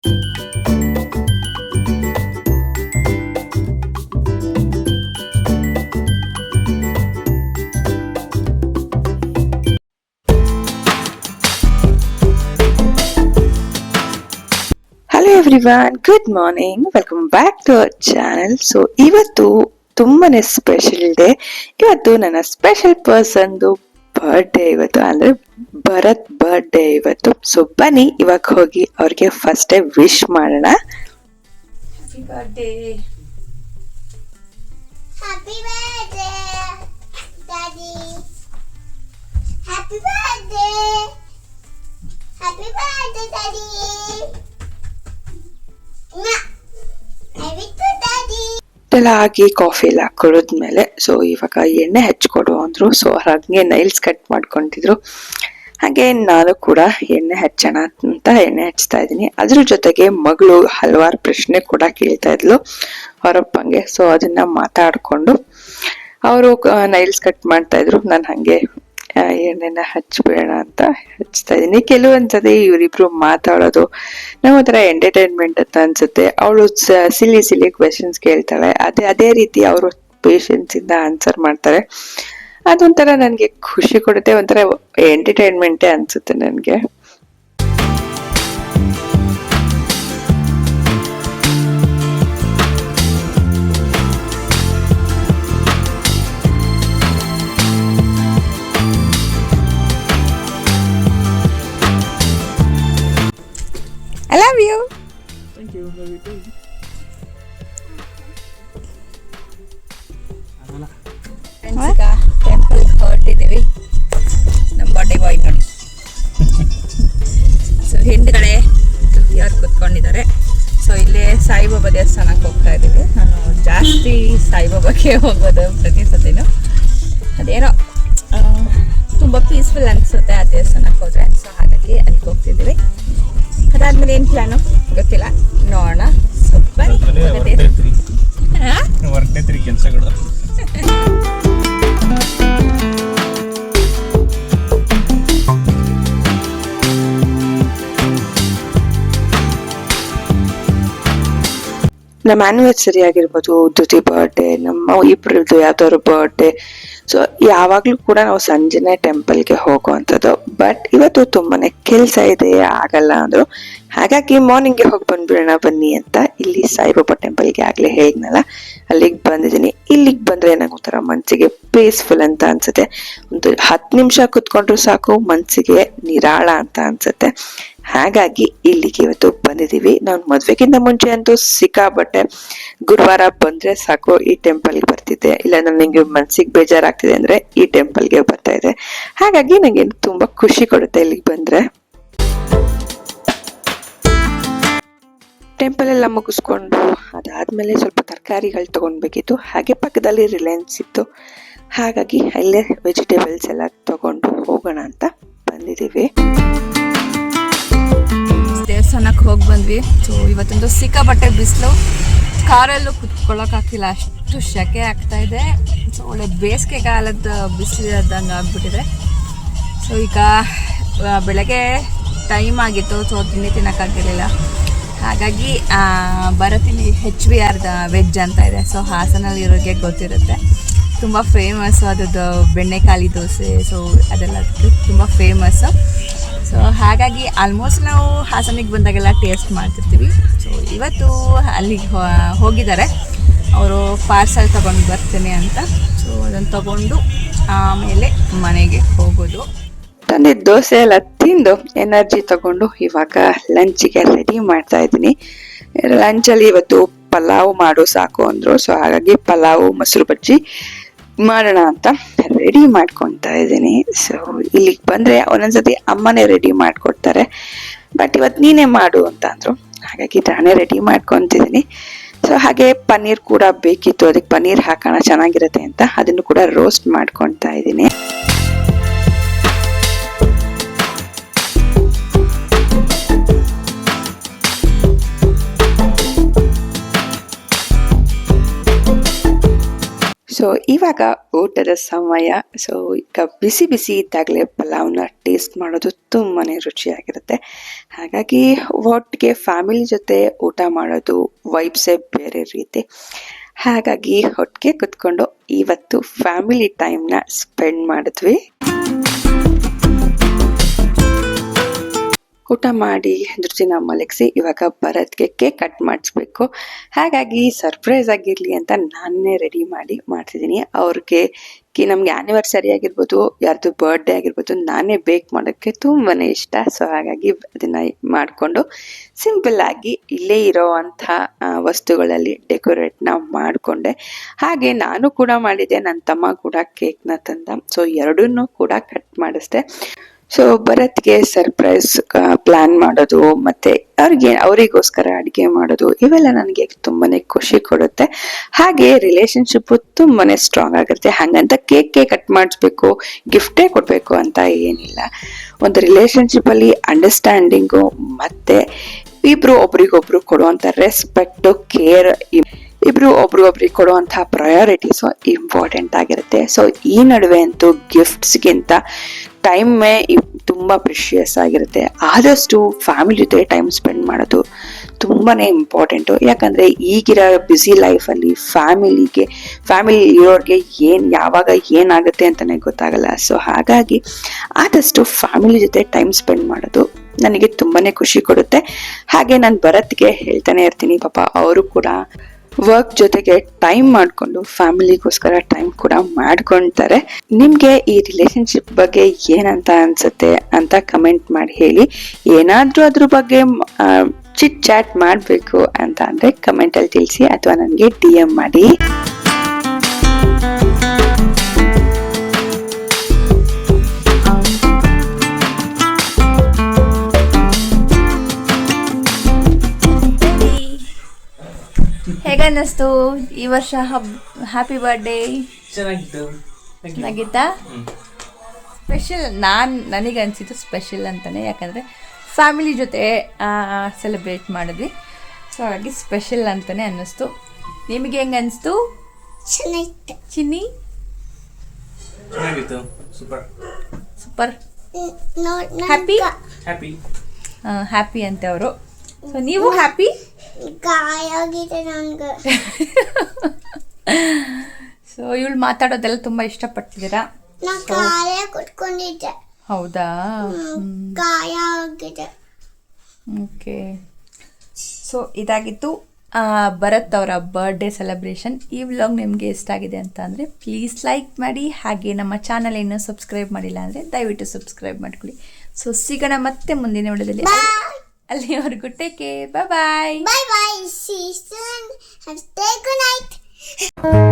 Hello everyone, good morning, welcome back to our channel. So ಇವತ್ತು ತುಂಬಾನೇ special day. ಇವತ್ತು ನನ್ನ ಸ್ಪೆಷಲ್ ಪರ್ಸನ್ದು ಬರ್ಡೇ ಇವತ್ತು, ಅಂದ್ರೆ ಭರತ್ ಬರ್ಡೇ ಇವತ್ತು. ಸೊ ಬನ್ನಿ ಇವಾಗ ಹೋಗಿ ಅವ್ರಿಗೆ ಫಸ್ಟ್ ಡೇ ವಿಶ್ ಮಾಡೋಣ. Happy birthday. Happy birthday, Daddy. Happy birthday. Happy birthday, Daddy. Happy birthday, Daddy. ಎಲ್ಲ ಆಗಿ ಕಾಫಿ ಎಲ್ಲ ಕುಡಿದ್ಮೇಲೆ ಸೊ ಇವಾಗ ಎಣ್ಣೆ ಹಚ್ಕೊಡು ಅಂದ್ರು. ಸೊ ಹಾಗೆ ನೈಲ್ಸ್ ಕಟ್ ಮಾಡ್ಕೊಂಡಿದ್ರು. ಹಾಗೆ ನಾನು ಕೂಡ ಎಣ್ಣೆ ಹಚ್ಚೋಣ ಅಂತ ಎಣ್ಣೆ ಹಚ್ತಾ ಇದ್ದೀನಿ. ಅದ್ರ ಜೊತೆಗೆ ಮಗಳು ಹಲವಾರು ಪ್ರಶ್ನೆ ಕೂಡ ಕೇಳ್ತಾ ಇದ್ಲು ಅವರಪ್ಪಂಗೆ. ಸೊ ಅದನ್ನ ಮಾತಾಡ್ಕೊಂಡು ಅವರು ನೈಲ್ಸ್ ಕಟ್ ಮಾಡ್ತಾ ಇದ್ರು. ನಾನು ಹಂಗೆ ಎಣ್ಣೆನ ಹಚ್ಬೇಡ ಅಂತ ಹಚ್ತಾ ಇದ್ದೀನಿ. ಕೆಲವೊಂದ್ಸತಿ ಇವರಿಬ್ರು ಮಾತಾಡೋದು ನಾವು ಒಂಥರ ಎಂಟರ್ಟೈನ್ಮೆಂಟ್ ಅಂತ ಅನ್ಸುತ್ತೆ. ಅವಳು ಸಿಲಿ ಕ್ವೆಶನ್ಸ್ ಕೇಳ್ತಾಳೆ, ಅದೇ ರೀತಿ ಅವರು ಪೇಷನ್ಸ್ ಇಂದ ಆನ್ಸರ್ ಮಾಡ್ತಾರೆ. ಅದೊಂಥರ ನನಗೆ ಖುಷಿ ಕೊಡುತ್ತೆ, ಒಂಥರ ಎಂಟರ್ಟೈನ್ಮೆಂಟೇ ಅನ್ಸುತ್ತೆ ನನಗೆ. I love you. Thank you. Love you too. Friends, ಈಗ ಟೆಂಪಲ್ ಹೊರಟಿದ್ದೀವಿ. ನಮ್ಮ ಬರ್ಡೇ ಬಾಯ್ ನೋಡಿ. ಸೊ ಹಿಂದ್ಗಡೆ ಯಾರು ಕೂತ್ಕೊಂಡಿದ್ದಾರೆ. ಸೊ ಇಲ್ಲೇ ಸಾಯಿಬಾಬಾ ದೇವಸ್ಥಾನಕ್ಕೆ ಹೋಗ್ತಾ ಇದ್ದೀವಿ. ನಾನು ಜಾಸ್ತಿ ಸಾಯಿಬಾಬಾಗೆ ಹೋಗೋದು ಪ್ರತಿ ಸತಿನೂ. ಅದೇನೋ ತುಂಬ ಪೀಸ್ಫುಲ್ ಅನಿಸುತ್ತೆ ಆ ದೇವಸ್ಥಾನಕ್ಕೆ ಹೋದರೆ. ಸೊ ಹಾಗಾಗಿ ಅಲ್ಲಿಗೆ ಹೋಗ್ತಿದ್ದೀವಿ. ಅದಾದ್ಮೇಲೆ ಏನು ಪ್ಲಾನು ಗೊತ್ತಿಲ್ಲ, ನೋಡೋಣ. ಸೊ ವರ್ಗೇತ್ರಿ ಕೆಲಸಗಳು. ನಮ್ಮ ಆನಿವರ್ಸರಿ ಆಗಿರ್ಬೋದು, ಧೃತಿ ಬರ್ಡೇ, ನಮ್ಮ ಇಬ್ಬರದ್ದು ಯಾವ್ದಾದ್ರು ಬರ್ಡೇ, ಸೊ ಯಾವಾಗ್ಲೂ ಕೂಡ ನಾವು ಸಂಜೆನೆ ಟೆಂಪಲ್ಗೆ ಹೋಗುವಂಥದ್ದು. ಬಟ್ ಇವತ್ತು ತುಂಬಾನೇ ಕೆಲಸ ಇದೆ, ಆಗಲ್ಲ ಅಂದ್ರು. ಹಾಗಾಗಿ ಮಾರ್ನಿಂಗ್ಗೆ ಹೋಗಿ ಬಂದ್ಬಿಡೋಣ ಬನ್ನಿ ಅಂತ ಇಲ್ಲಿ ಸಾಯಿಬಾಬಾ ಟೆಂಪಲ್ಗೆ ಆಗ್ಲೇ ಹೇಳಿದ್ನಲ್ಲ, ಅಲ್ಲಿಗೆ ಬಂದಿದ್ದೀನಿ. ಇಲ್ಲಿಗೆ ಬಂದ್ರೆ ನಂಗೆ ಒಂಥರ ಮನ್ಸಿಗೆ ಪೀಸ್ಫುಲ್ ಅಂತ ಅನ್ಸುತ್ತೆ. ಒಂದು 10 ನಿಮಿಷ ಕುತ್ಕೊಂಡ್ರು ಸಾಕು, ಮನ್ಸಿಗೆ ನಿರಾಳ ಅಂತ ಅನ್ಸುತ್ತೆ. ಹಾಗಾಗಿ ಇಲ್ಲಿಗೆ ಇವತ್ತು ಬಂದಿದ್ದೀವಿ. ನಾನು ಮದ್ವೆಗಿಂತ ಮುಂಚೆ ಅಂತೂ ಸಿಕ್ಕಾಬಟ್ಟೆ ಗುರುವಾರ ಬಂದ್ರೆ ಸಾಕು ಈ ಟೆಂಪಲ್ಗೆ ಬರ್ತಿದ್ದೆ. ಇಲ್ಲ ನನಗೆ ಮನ್ಸಿಗೆ ಬೇಜಾರಾಗ್ತಿದೆ ಅಂದ್ರೆ ಈ ಟೆಂಪಲ್ಗೆ ಬರ್ತಾ ಇದೆ. ಹಾಗಾಗಿ ನಂಗೆ ತುಂಬಾ ಖುಷಿ ಕೊಡುತ್ತೆ ಇಲ್ಲಿಗೆ ಬಂದ್ರೆ. ಟೆಂಪಲ್ ಎಲ್ಲ ಮುಗಿಸ್ಕೊಂಡು ಅದಾದ್ಮೇಲೆ ಸ್ವಲ್ಪ ತರಕಾರಿಗಳು ತಗೊಂಡ್ಬೇಕಿತ್ತು. ಹಾಗೆ ಪಕ್ಕದಲ್ಲಿ ರಿಲಯನ್ಸ್ ಇತ್ತು. ಹಾಗಾಗಿ ಅಲ್ಲೇ ವೆಜಿಟೇಬಲ್ಸ್ ಎಲ್ಲ ತಗೊಂಡು ಹೋಗೋಣ ಅಂತ ಬಂದಿದ್ದೀವಿ. ದೇವಸ್ಥಾನಕ್ಕೆ ಹೋಗಿ ಬಂದ್ವಿ. ಸೊ ಇವತ್ತೊಂದು ಸಿಕ್ಕಾಪಟ್ಟೆ ಬಿಸಿಲು, ಕಾರಲ್ಲೂ ಕುತ್ಕೊಳ್ಳೋಕ್ಕಾಗ್ತಿಲ್ಲ, ಅಷ್ಟು ಸೆಕೆ ಆಗ್ತಾ ಇದೆ. ಸೊ ಒಳ್ಳೆ ಬೇಸಿಗೆಗಾಲದ ಬಿಸಿಲಿದ್ದಂಗೆ ಆಗ್ಬಿಟ್ಟಿದೆ. ಸೊ ಈಗ ಬೆಳಗ್ಗೆ ಟೈಮ್ ಆಗಿತ್ತು. ಸೊ ತಿಂಡಿ ತಿನ್ನೋಕ್ಕಾಗಿರಲಿಲ್ಲ. ಹಾಗಾಗಿ ಭರತಿಲಿ HVR ವೆಜ್ ಅಂತ ಇದೆ. ಸೊ ಹಾಸನಲ್ಲಿ ಇರೋರಿಗೆ ಗೊತ್ತಿರುತ್ತೆ, ತುಂಬ ಫೇಮಸ್ಸು ಅದರದ್ದು ಬೆಣ್ಣೆಕಾಳಿ ದೋಸೆ. ಸೊ ಅದೆಲ್ಲ ತುಂಬ ಫೇಮಸ್ಸು. ಸೊ ಹಾಗಾಗಿ ಆಲ್ಮೋಸ್ಟ್ ನಾವು ಹಾಸನಿಗೆ ಬಂದಾಗೆಲ್ಲ ಟೇಸ್ಟ್ ಮಾಡ್ತಿರ್ತೀವಿ. ಸೊ ಇವತ್ತು ಅಲ್ಲಿಗೆ ಹೋಗಿದ್ದಾರೆ ಅವರು, ಪಾರ್ಸಲ್ ತೊಗೊಂಡು ಬರ್ತೇನೆ ಅಂತ. ಸೊ ಅದನ್ನು ತಗೊಂಡು ಆಮೇಲೆ ಮನೆಗೆ ಹೋಗೋದು. ತಂದಿದ್ದ ದೋಸೆ ಎಲ್ಲ ತಿಂದು ಎನರ್ಜಿ ತಗೊಂಡು ಇವಾಗ ಲಂಚಿಗೆ ರೆಡಿ ಮಾಡ್ತಾ ಇದ್ದೀನಿ. ಲಂಚಲ್ಲಿ ಇವತ್ತು ಪಲಾವ್ ಮಾಡು ಸಾಕು ಅಂದ್ರು. ಸೊ ಹಾಗಾಗಿ ಪಲಾವು ಮೊಸರು ಬಜ್ಜಿ ಮಾಡೋಣ ಅಂತ ರೆಡಿ ಮಾಡ್ಕೊತಾ ಇದ್ದೀನಿ. ಸೊ ಇಲ್ಲಿಗೆ ಬಂದ್ರೆ ಒಂದೊಂದ್ಸತಿ ಅಮ್ಮನೇ ರೆಡಿ ಮಾಡ್ಕೊಡ್ತಾರೆ. ಬಟ್ ಇವತ್ತು ನೀನೇ ಮಾಡು ಅಂತ ಅಂದ್ರು. ಹಾಗಾಗಿ ನಾನೇ ರೆಡಿ ಮಾಡ್ಕೊತಿದ್ದೀನಿ. ಸೊ ಹಾಗೆ ಪನ್ನೀರ್ ಕೂಡ ಬೇಕಿತ್ತು, ಅದಕ್ಕೆ ಪನ್ನೀರ್ ಹಾಕೋಣ ಚೆನ್ನಾಗಿರುತ್ತೆ ಅಂತ ಅದನ್ನು ಕೂಡ ರೋಸ್ಟ್ ಮಾಡ್ಕೊತಾ ಇದ್ದೀನಿ. ಸೊ ಇವಾಗ ಊಟದ ಸಮಯ. ಸೊ ಈಗ ಬಿಸಿ ಬಿಸಿ ಇದ್ದಾಗಲೇ ಪಲಾವ್ನ ಟೇಸ್ಟ್ ಮಾಡೋದು ತುಂಬಾ ರುಚಿಯಾಗಿರುತ್ತೆ. ಹಾಗಾಗಿ ಒಟ್ಟಿಗೆ ಫ್ಯಾಮಿಲಿ ಜೊತೆ ಊಟ ಮಾಡೋದು ವೈಬ್ಸೇ ಬೇರೆ ರೀತಿ. ಹಾಗಾಗಿ ಒಟ್ಟಿಗೆ ಕುತ್ಕೊಂಡು ಇವತ್ತು ಫ್ಯಾಮಿಲಿ ಟೈಮ್ನ ಸ್ಪೆಂಡ್ ಮಾಡಿದ್ವಿ. ಊಟ ಮಾಡಿ ಧೃತಿನ ಮಲಗಿಸಿ ಇವಾಗ ಭರತ್ಗೆ ಕೇಕ್ ಕಟ್ ಮಾಡಿಸ್ಬೇಕು. ಹಾಗಾಗಿ ಸರ್ಪ್ರೈಸ್ ಆಗಿರಲಿ ಅಂತ ನಾನೇ ರೆಡಿ ಮಾಡ್ತಿದ್ದೀನಿ. ಅವ್ರಿಗೆ ನಮಗೆ ಆ್ಯನಿವರ್ಸರಿ ಆಗಿರ್ಬೋದು, ಯಾರ್ದು ಬರ್ಡೇ ಆಗಿರ್ಬೋದು, ನಾನೇ ಬೇಕ್ ಮಾಡೋಕ್ಕೆ ತುಂಬಾ ಇಷ್ಟ. ಸೊ ಹಾಗಾಗಿ ಅದನ್ನು ಮಾಡಿಕೊಂಡು ಸಿಂಪಲ್ಲಾಗಿ ಇಲ್ಲೇ ಇರೋ ಅಂಥ ವಸ್ತುಗಳಲ್ಲಿ ಡೆಕೋರೇಟ್ನ ಮಾಡಿಕೊಂಡೆ. ಹಾಗೆ ನಾನು ಕೂಡ ಮಾಡಿದ್ದೆ, ನನ್ನ ತಮ್ಮ ಕೂಡ ಕೇಕ್ನ ತಂದ. ಸೊ ಎರಡನ್ನೂ ಕೂಡ ಕಟ್ ಮಾಡಿಸ್ದೆ. ಸೊ ಭರತ್ಗೆ ಸರ್ಪ್ರೈಸ್ ಪ್ಲಾನ್ ಮಾಡೋದು ಮತ್ತೆ ಅವರಿಗೋಸ್ಕರ ಅಡುಗೆ ಮಾಡೋದು ಇವೆಲ್ಲ ನನಗೆ ತುಂಬಾನೇ ಖುಷಿ ಕೊಡುತ್ತೆ. ಹಾಗೆ ರಿಲೇಶನ್ಶಿಪ್ ತುಂಬಾನೇ ಸ್ಟ್ರಾಂಗ್ ಆಗಿರುತ್ತೆ. ಹಾಗಂತ ಕೇಕ್ ಕಟ್ ಮಾಡಿಸ್ಬೇಕು, ಗಿಫ್ಟೇ ಕೊಡ್ಬೇಕು ಅಂತ ಏನಿಲ್ಲ. ಒಂದು ರಿಲೇಶನ್ಶಿಪ್ ಅಲ್ಲಿ ಅಂಡರ್ಸ್ಟ್ಯಾಂಡಿಂಗು ಮತ್ತೆ ಇಬ್ರು ಒಬ್ರಿಗೊಬ್ರು ಕೊಡುವಂತ ರೆಸ್ಪೆಕ್ಟ್, ಕೇರ್, ಇಬ್ರು ಒಬ್ರಿಗೆ ಕೊಡುವಂತಹ ಪ್ರಯಾರಿಟೀಸು ಇಂಪಾರ್ಟೆಂಟ್ ಆಗಿರುತ್ತೆ. ಸೊ ಈ ನಡುವೆ ಅಂತೂ ಗಿಫ್ಟ್ಸ್ಗಿಂತ ಟೈಮೇ ತುಂಬ ಪ್ರಿಷಿಯಸ್ ಆಗಿರುತ್ತೆ. ಆದಷ್ಟು ಫ್ಯಾಮಿಲಿ ಜೊತೆ ಟೈಮ್ ಸ್ಪೆಂಡ್ ಮಾಡೋದು ತುಂಬಾ ಇಂಪಾರ್ಟೆಂಟು. ಯಾಕಂದರೆ ಈಗಿರೋ ಬ್ಯುಸಿ ಲೈಫಲ್ಲಿ ಫ್ಯಾಮಿಲಿ ಇರೋರಿಗೆ ಯಾವಾಗ ಏನಾಗುತ್ತೆ ಅಂತಲೇ ಗೊತ್ತಾಗಲ್ಲ. ಸೊ ಹಾಗಾಗಿ ಆದಷ್ಟು ಫ್ಯಾಮಿಲಿ ಜೊತೆ ಟೈಮ್ ಸ್ಪೆಂಡ್ ಮಾಡೋದು ನನಗೆ ತುಂಬಾ ಖುಷಿ ಕೊಡುತ್ತೆ. ಹಾಗೆ ನಾನು ಭರತ್ಗೆ ಹೇಳ್ತಾನೆ ಇರ್ತೀನಿ, ಪಾಪ ಅವರು ಕೂಡ ವರ್ಕ್ ಜೊತೆಗೆ ಟೈಮ್ ಮಾಡಿಕೊಂಡು ಫ್ಯಾಮಿಲಿಗೋಸ್ಕರ ಟೈಮ್ ಕೂಡ ಮಾಡ್ಕೊಳ್ತಾರೆ. ನಿಮಗೆ ಈ ರಿಲೇಶನ್ಶಿಪ್ ಬಗ್ಗೆ ಏನಂತ ಅನ್ಸುತ್ತೆ ಅಂತ ಕಮೆಂಟ್ ಮಾಡಿ ಹೇಳಿ. ಏನಾದರೂ ಅದ್ರ ಬಗ್ಗೆ ಚಿಟ್ ಚಾಟ್ ಮಾಡಬೇಕು ಅಂತ ಅಂದರೆ ಕಮೆಂಟಲ್ಲಿ ತಿಳಿಸಿ ಅಥವಾ ನನಗೆ DM ಮಾಡಿ. ಹೇಗನ್ನಿಸ್ತು ಈ ವರ್ಷ ಹ್ಯಾಪಿ ಬರ್ಡೇ? ಚೆನ್ನಾಗಿತ್ತಾ? ಸ್ಪೆಷಲ್ ನನಗನ್ಸಿದ್ದು ಸ್ಪೆಷಲ್ ಅಂತಲೇ. ಯಾಕಂದರೆ ಫ್ಯಾಮಿಲಿ ಜೊತೆ ಸೆಲೆಬ್ರೇಟ್ ಮಾಡಿದ್ವಿ. ಸೊ ಹಾಗಾಗಿ ಸ್ಪೆಷಲ್ ಅಂತಲೇ ಅನ್ನಿಸ್ತು. ನಿಮಗೆ ಹೆಂಗೆ ಅನಿಸ್ತು ಚಿನ್ನಿ? ಸೂಪರ್. ಹ್ಯಾಪಿ ಅಂತೆ ಅವರು. ಸೊ ನೀವು ಹ್ಯಾಪಿ? ಸೊ ಇವಳು ಮಾತಾಡೋದೆಲ್ಲ ತುಂಬಾ ಇಷ್ಟಪಡ್ತಿದ್ದೀರಾ? ಹೌದಾ? ಓಕೆ. ಸೊ ಇದಾಗಿತ್ತು ಭರತ್ ಅವರ ಬರ್ಡೇ ಸೆಲೆಬ್ರೇಷನ್. ಈ ವ್ಲಾಗ್ ನಿಮಗೆ ಇಷ್ಟ ಆಗಿದೆ ಅಂತ ಅಂದರೆ ಪ್ಲೀಸ್ ಲೈಕ್ ಮಾಡಿ. ಹಾಗೆ ನಮ್ಮ ಚಾನಲ್ ಇನ್ನೂ ಸಬ್ಸ್ಕ್ರೈಬ್ ಮಾಡಿಲ್ಲ ಅಂದರೆ ದಯವಿಟ್ಟು ಸಬ್ಸ್ಕ್ರೈಬ್ ಮಾಡ್ಕೊಳ್ಳಿ. ಸೊ ಸಿಗೋಣ ಮತ್ತೆ ಮುಂದಿನ ವಿಡಿಯೋದಲ್ಲಿ. ಅಲ್ಲಿವರೆಗೂ take care. Bye bye. See you soon. Have a good night.